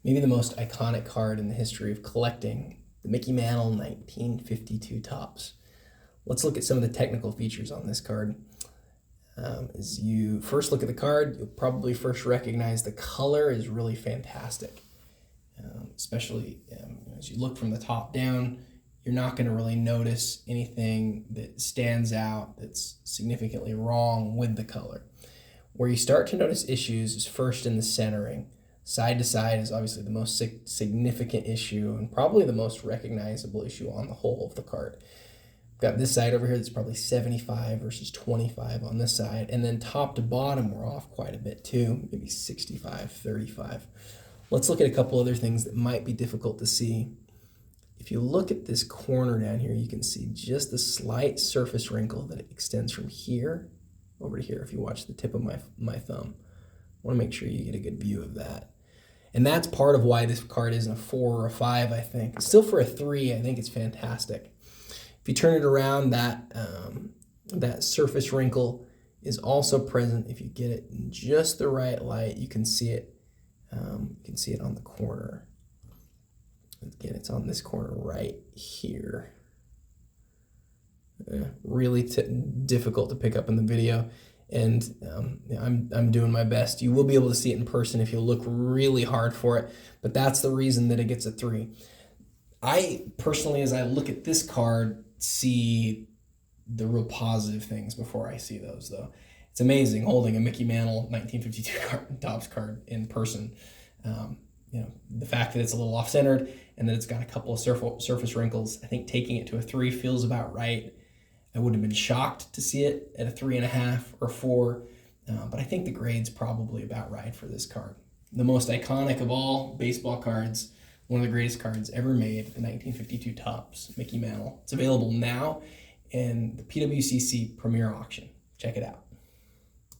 maybe the most iconic card in the history of collecting, the Mickey Mantle 1952 Topps. Let's look at some of the technical features on this card. As you first look at the card, you'll probably first recognize the color is really fantastic. Especially as you look from the top down, you're not going to really notice anything that stands out that's significantly wrong with the color. Where you start to notice issues is first in the centering. Side to side is obviously the most significant issue and probably the most recognizable issue on the whole of the card. Got this side over here that's probably 75 versus 25 on this side, and then top to bottom we're off quite a bit too, maybe 65, 35. Let's look at a couple other things that might be difficult to see. If you look at this corner down here, you can see just the slight surface wrinkle that extends from here over to here. If you watch the tip of my thumb, I want to make sure you get a good view of that. And that's part of why this card isn't a 4 or a 5, I think. Still for a 3, I think it's fantastic. If you turn it around, that surface wrinkle is also present. If you get it in just the right light, you can see it. You can see it on the corner. Again, it's on this corner right here. Really difficult to pick up in the video, and I'm doing my best. You will be able to see it in person if you look really hard for it, but that's the reason that it gets a 3. I personally, as I look at this card, see the real positive things before I see those, though. It's amazing holding a Mickey Mantle 1952 Topps card in person. The fact that it's a little off-centered and that it's got a couple of surface wrinkles, I think taking it to a 3 feels about right. I would have been shocked to see it at a 3.5 or 4, but I think the grade's probably about right for this card. The most iconic of all baseball cards, one of the greatest cards ever made, the 1952 Topps Mickey Mantle. It's available now in the PWCC Premier Auction. Check it out.